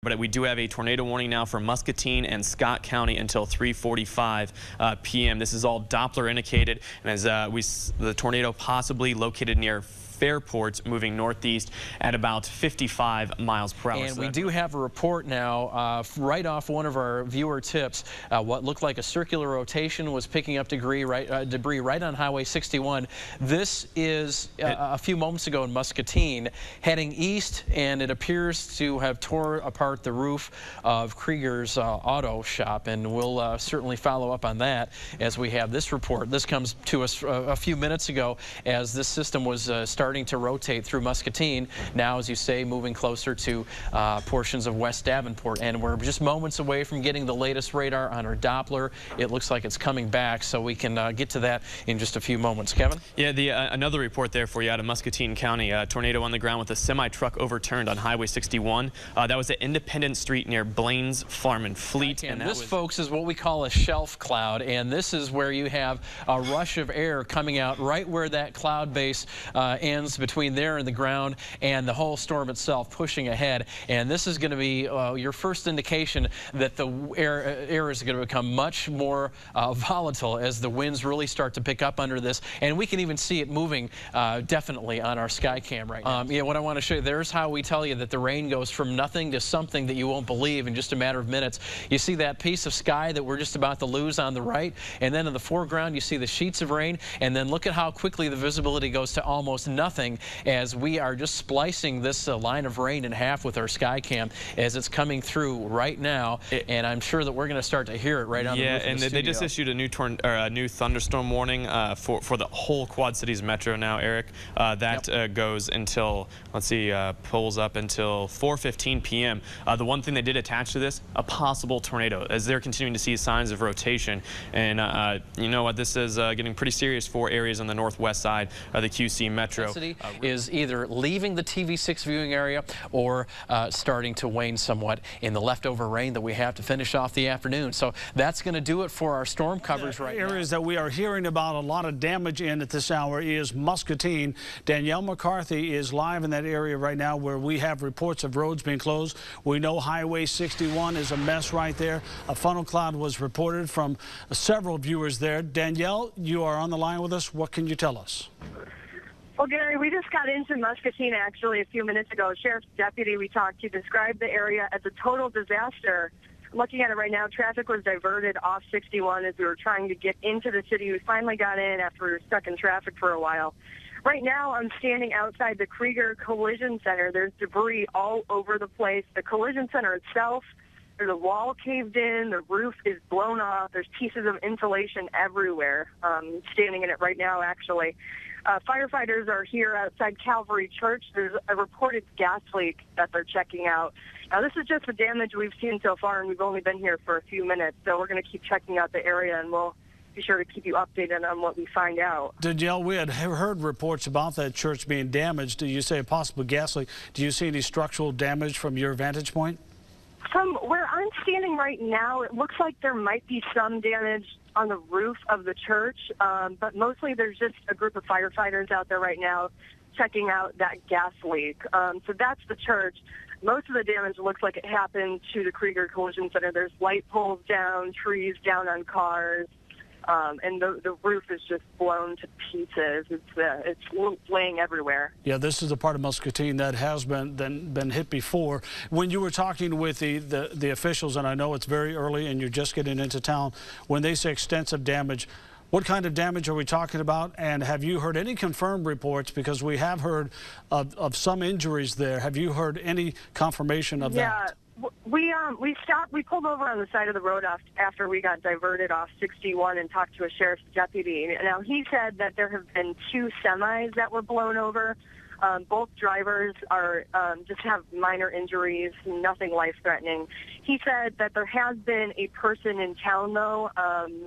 But we do have a tornado warning now for Muscatine and Scott County until 3:45 p.m. This is all Doppler indicated, and as the tornado possibly located near Fairport, moving northeast at about 55 miles per hour. And we do have a report now right off one of our viewer tips. What looked like a circular rotation was picking up debris right on Highway 61. This is a few moments ago in Muscatine, heading east, and it appears to have tore apart the roof of Krieger's auto shop. And we'll certainly follow up on that as we have this report. This comes to us a few minutes ago as this system was starting to rotate through Muscatine. Now, as you say, moving closer to portions of West Davenport, and we're just moments away from getting the latest radar on our Doppler. It looks like it's coming back, so we can get to that in just a few moments. Kevin? Yeah, another report there for you out of Muscatine County. Tornado on the ground with a semi-truck overturned on Highway 61. That was at Independence Street near Blaine's Farm and Fleet. And this, folks, is what we call a shelf cloud, and this is where you have a rush of air coming out right where that cloud base ends, between there and the ground, and the whole storm itself pushing ahead. And this is going to be your first indication that the air is going to become much more volatile as the winds really start to pick up under this. And we can even see it moving definitely on our sky cam right now. Yeah, what I want to show you, there's how we tell you that the rain goes from nothing to something that you won't believe in just a matter of minutes. You see that piece of sky that we're just about to lose on the right, and then in the foreground you see the sheets of rain, and then look at how quickly the visibility goes to almost nothing as we are just splicing this line of rain in half with our sky cam as it's coming through right now, and I'm sure that we're going to start to hear it right on the roof of the studio. They just issued a new thunderstorm warning for the whole Quad Cities metro now, Eric. That goes until, let's see, pulls up until 4:15 p.m. The one thing they did attach to this, a possible tornado, as they're continuing to see signs of rotation. And you know what, this is getting pretty serious for areas on the northwest side of the QC metro. Is either leaving the TV6 viewing area or starting to wane somewhat in the leftover rain that we have to finish off the afternoon. So that's going to do it for our storm coverage right now. Areas that we are hearing about a lot of damage in at this hour is Muscatine. Danielle McCarthy is live in that area right now where we have reports of roads being closed. We know Highway 61 is a mess right there. A funnel cloud was reported from several viewers there. Danielle, you are on the line with us. What can you tell us? Well, Gary, we just got into Muscatine actually a few minutes ago. Sheriff's deputy we talked to described the area as a total disaster. Looking at it right now, traffic was diverted off 61 as we were trying to get into the city. We finally got in after we were stuck in traffic for a while. Right now, I'm standing outside the Krieger Collision Center. There's debris all over the place. The collision center itself, there's a wall caved in. The roof is blown off. There's pieces of insulation everywhere. Standing in it right now, actually. Firefighters are here outside Calvary Church. There's a reported gas leak that they're checking out. Now, this is just the damage we've seen so far, and we've only been here for a few minutes, so we're going to keep checking out the area, and we'll be sure to keep you updated on what we find out. Danielle, we had heard reports about that church being damaged. You say a possible gas leak. Do you see any structural damage from your vantage point? From where I'm standing right now, it looks like there might be some damage on the roof of the church, but mostly there's just a group of firefighters out there right now checking out that gas leak. So that's the church. Most of the damage looks like it happened to the Krieger Collision Center. There's light poles down, trees down on cars, and the roof is just blown to pieces. It's laying everywhere. Yeah, this is the part of Muscatine that has been hit before. When you were talking with the officials, and I know it's very early and you're just getting into town, when they say extensive damage, what kind of damage are we talking about? And have you heard any confirmed reports? Because we have heard of some injuries there. Have you heard any confirmation of that? We stopped. We pulled over on the side of the road after we got diverted off 61 and talked to a sheriff's deputy. Now, he said that there have been 2 semis that were blown over. Both drivers are just have minor injuries, nothing life-threatening. He said that there has been a person in town, though,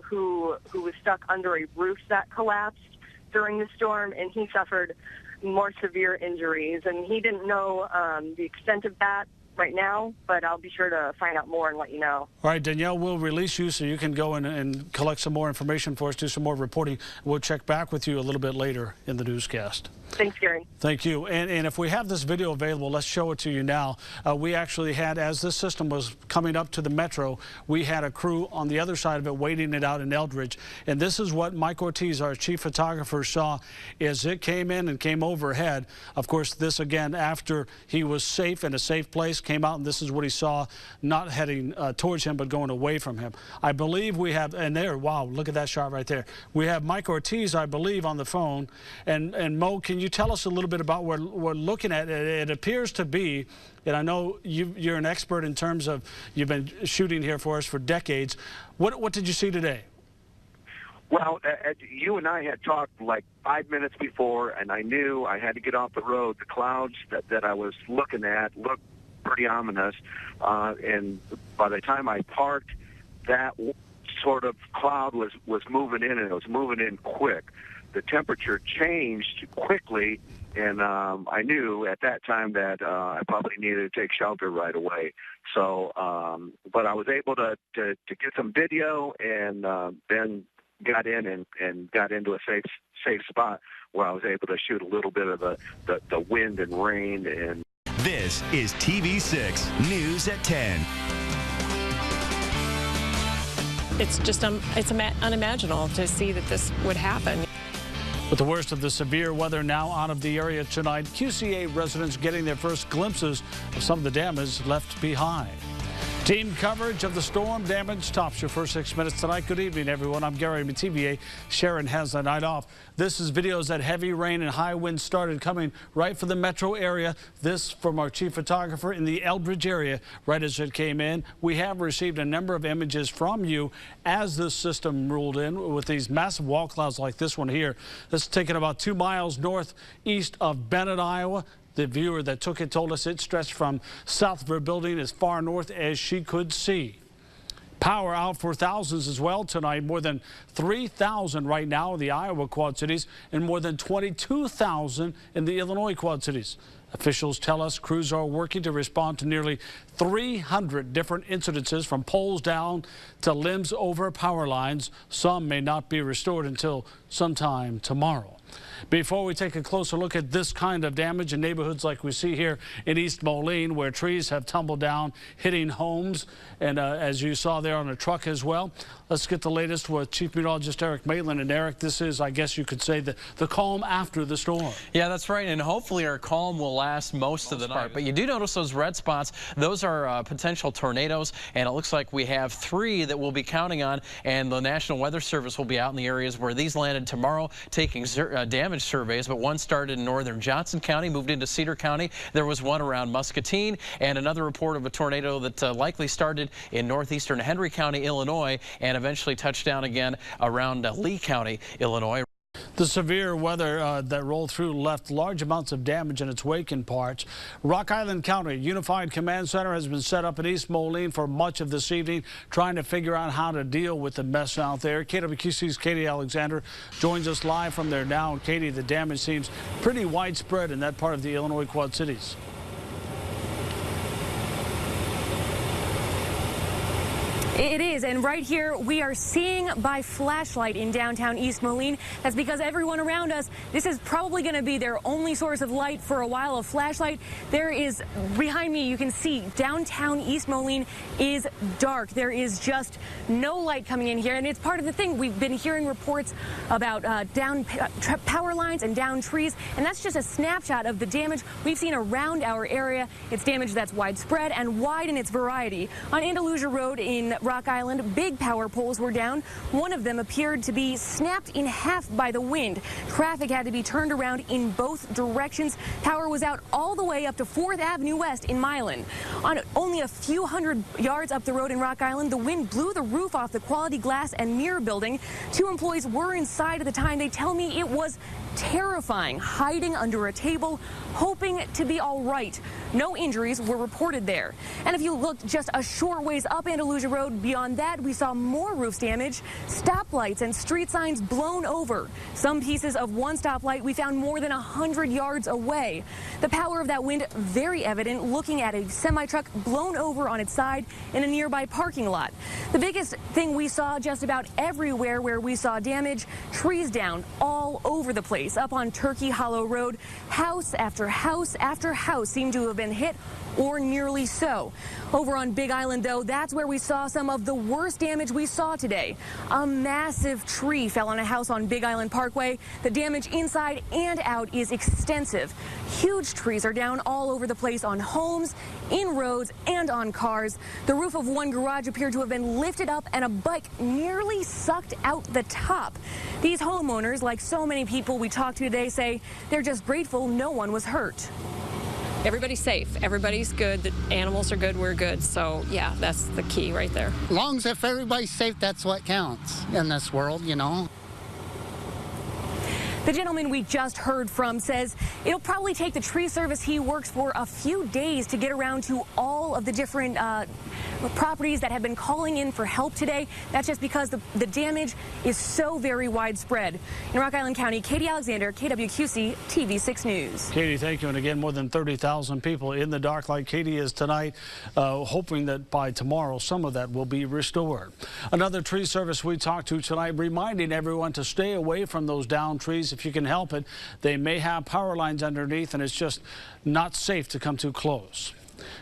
who was stuck under a roof that collapsed during the storm, and he suffered more severe injuries. And he didn't know the extent of that right now, but I'll be sure to find out more and let you know. All right, Danielle, we'll release you so you can go in and collect some more information for us, do some more reporting. We'll check back with you a little bit later in the newscast. Thanks, Gary. Thank you. And if we have this video available, let's show it to you now. We actually had, as this system was coming up to the metro, we had a crew on the other side of it waiting it out in Eldridge. And this is what Mike Ortiz, our chief photographer, saw as it came in and came overhead. Of course, this again after he was safe in a safe place, came out, and this is what he saw, not heading towards him but going away from him. I believe we have, and there, wow, look at that shot right there. We have Mike Ortiz, I believe, on the phone. And Mo, can you tell us a little bit about what we're looking at? It appears to be, and I know you're an expert in terms of, you've been shooting here for us for decades. What did you see today? Well, you and I had talked like 5 minutes before, and I knew I had to get off the road. The clouds that I was looking at looked pretty ominous, and by the time I parked, that sort of cloud was moving in, and it was moving in quick. The temperature changed quickly, and I knew at that time that I probably needed to take shelter right away. So, but I was able to get some video, and then got in and got into a safe spot where I was able to shoot a little bit of the wind and rain. And this is TV6 News at 10. It's just it's unimaginable to see that this would happen. With the worst of the severe weather now out of the area tonight, QCA residents getting their first glimpses of some of the damage left behind. Team coverage of the storm damage tops your first 6 minutes tonight. Good evening, everyone. I'm Gary TVA. Sharon has the night off. This is videos that heavy rain and high winds started coming right for the metro area. This from our chief photographer in the Eldridge area right as it came in. We have received a number of images from you as this system rolled in with these massive wall clouds like this one here. This is taken about 2 miles northeast of Bennett, Iowa. The viewer that took it told us it stretched from south of her building as far north as she could see. Power out for thousands as well tonight. More than 3,000 right now in the Iowa Quad Cities and more than 22,000 in the Illinois Quad Cities. Officials tell us crews are working to respond to nearly 300 different incidences, from poles down to limbs over power lines. Some may not be restored until sometime tomorrow. Before we take a closer look at this kind of damage in neighborhoods like we see here in East Moline, where trees have tumbled down, hitting homes, and as you saw there on a truck as well, let's get the latest with Chief Meteorologist Eric Maitland. And Eric, this is, I guess you could say, the calm after the storm. Yeah, that's right, and hopefully our calm will last most of the night. But you do notice those red spots. Those are potential tornadoes, and it looks like we have 3 that we'll be counting on, and the National Weather Service will be out in the areas where these landed tomorrow taking damage surveys. But one started in northern Johnson County, moved into Cedar County. There was one around Muscatine, and another report of a tornado that likely started in northeastern Henry County, Illinois, and eventually touched down again around Lee County, Illinois. The severe weather that rolled through left large amounts of damage in its wake in parts. Rock Island County Unified Command Center has been set up in East Moline for much of this evening, trying to figure out how to deal with the mess out there. KWQC's Katie Alexander joins us live from there now. And Katie, the damage seems pretty widespread in that part of the Illinois Quad Cities. It is, and right here we are seeing by flashlight in downtown East Moline. That's because everyone around us, this is probably going to be their only source of light for a while, a flashlight. There is, behind me, you can see downtown East Moline is dark. There is just no light coming in here, and it's part of the thing. We've been hearing reports about down power lines and down trees, and that's just a snapshot of the damage we've seen around our area. It's damage that's widespread and wide in its variety. On Andalusia Road in Rock Island, big power poles were down. One of them appeared to be snapped in half by the wind. Traffic had to be turned around in both directions. Power was out all the way up to 4th Avenue West in Milan. On only a few hundred yards up the road in Rock Island, the wind blew the roof off the Quality Glass and Mirror building. 2 employees were inside at the time. They tell me it was terrifying, hiding under a table, hoping to be all right. No injuries were reported there. And if you look just a short ways up Andalusia Road, beyond that, we saw more roof damage, stoplights and street signs blown over. Some pieces of one stoplight we found more than 100 yards away. The power of that wind very evident looking at a semi-truck blown over on its side in a nearby parking lot. The biggest thing we saw just about everywhere where we saw damage, trees down all over the place. place up on Turkey Hollow Road. House after house after house seemed to have been hit or nearly so. Over on Big Island, though, that's where we saw some of the worst damage we saw today. A massive tree fell on a house on Big Island Parkway. The damage inside and out is extensive. Huge trees are down all over the place on homes, in roads, and on cars. The roof of one garage appeared to have been lifted up and a bike nearly sucked out the top. These homeowners, like so many people we talked to today, say they're just grateful no one was hurt. Everybody's safe. Everybody's good. The animals are good. We're good. So, yeah, that's the key right there. As long as if everybody's safe, that's what counts in this world, you know. The gentleman we just heard from says it'll probably take the tree service he works for a few days to get around to all of the different properties that have been calling in for help today. That's just because the damage is so very widespread. In Rock Island County, Katie Alexander, KWQC TV 6 News. Katie, thank you. And again, more than 30,000 people in the dark like Katie is tonight, hoping that by tomorrow some of that will be restored. Another tree service we talked to tonight reminding everyone to stay away from those downed trees if you can help it. They may have power lines underneath and it's just not safe to come too close.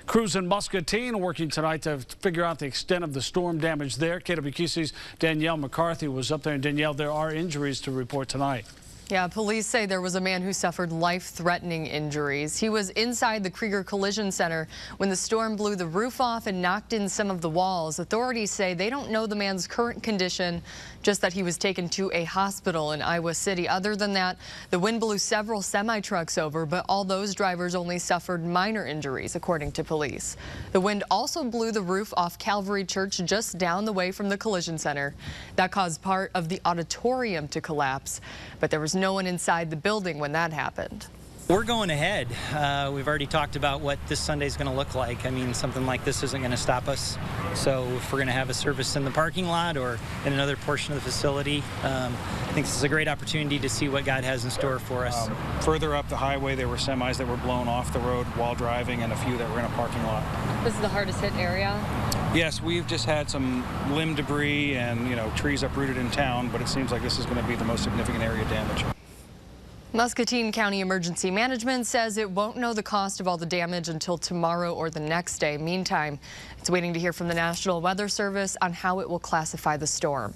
Crews in Muscatine working tonight to figure out the extent of the storm damage there. KWQC's Danielle McCarthy was up there. And Danielle, there are injuries to report tonight. Yeah, police say there was a man who suffered life-threatening injuries. He was inside the Krieger Collision Center when the storm blew the roof off and knocked in some of the walls. Authorities say they don't know the man's current condition, just that he was taken to a hospital in Iowa City. Other than that, the wind blew several semi-trucks over, but all those drivers only suffered minor injuries, according to police. The wind also blew the roof off Calvary Church just down the way from the collision center. That caused part of the auditorium to collapse, but there was no one inside the building when that happened. We're going ahead. We've already talked about what this Sunday is going to look like. I mean, something like this isn't going to stop us. So if we're going to have a service in the parking lot or in another portion of the facility, I think this is a great opportunity to see what God has in store for us. Further up the highway, there were semis that were blown off the road while driving and a few that were in a parking lot. This is the hardest hit area? Yes, we've just had some limb debris and, trees uprooted in town, but it seems like this is going to be the most significant area damage. Muscatine County Emergency Management says it won't know the cost of all the damage until tomorrow or the next day. Meantime, it's waiting to hear from the National Weather Service on how it will classify the storm.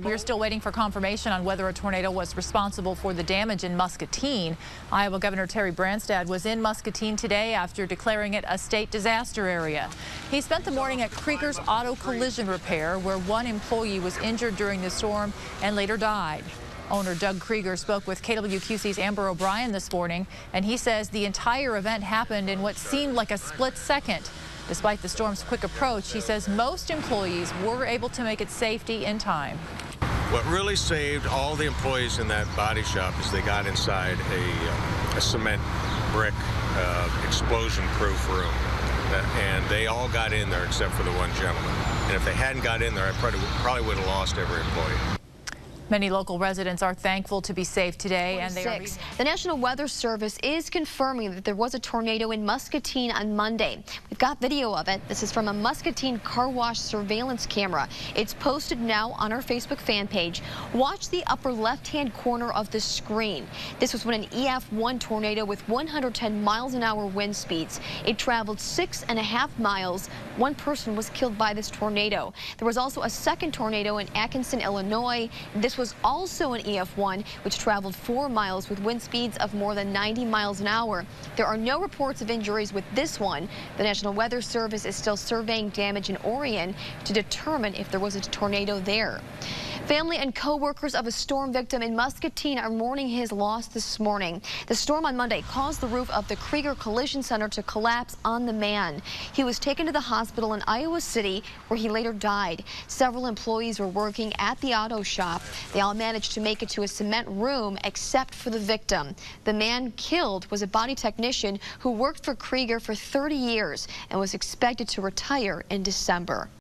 We're still waiting for confirmation on whether a tornado was responsible for the damage in Muscatine. Iowa Governor Terry Branstad was in Muscatine today after declaring it a state disaster area. He spent the morning at Krieger's Auto Collision Repair, where one employee was injured during the storm and later died. Owner Doug Krieger spoke with KWQC's Amber O'Brien this morning, and he says the entire event happened in what seemed like a split second. Despite the storm's quick approach, he says most employees were able to make it safety in time. What really saved all the employees in that body shop is they got inside a cement brick explosion-proof room. And they all got in there except for the one gentleman. And if they hadn't got in there, I probably would have lost every employee. Many local residents are thankful to be safe today, and they are. The National Weather Service is confirming that there was a tornado in Muscatine on Monday. We've got video of it. This is from a Muscatine car wash surveillance camera. It's posted now on our Facebook fan page. Watch the upper left-hand corner of the screen. This was when an EF1 tornado with 110 miles an hour wind speeds. It traveled 6.5 miles. One person was killed by this tornado. There was also a second tornado in Atkinson, Illinois. This was also an EF1, which traveled 4 miles with wind speeds of more than 90 miles an hour. There are no reports of injuries with this one. The National Weather Service is still surveying damage in Orion to determine if there was a tornado there. Family and co-workers of a storm victim in Muscatine are mourning his loss this morning. The storm on Monday caused the roof of the Krieger Collision Center to collapse on the man. He was taken to the hospital in Iowa City, where he later died. Several employees were working at the auto shop. They all managed to make it to a cement room except for the victim. The man killed was a body technician who worked for Krieger for 30 years and was expected to retire in December.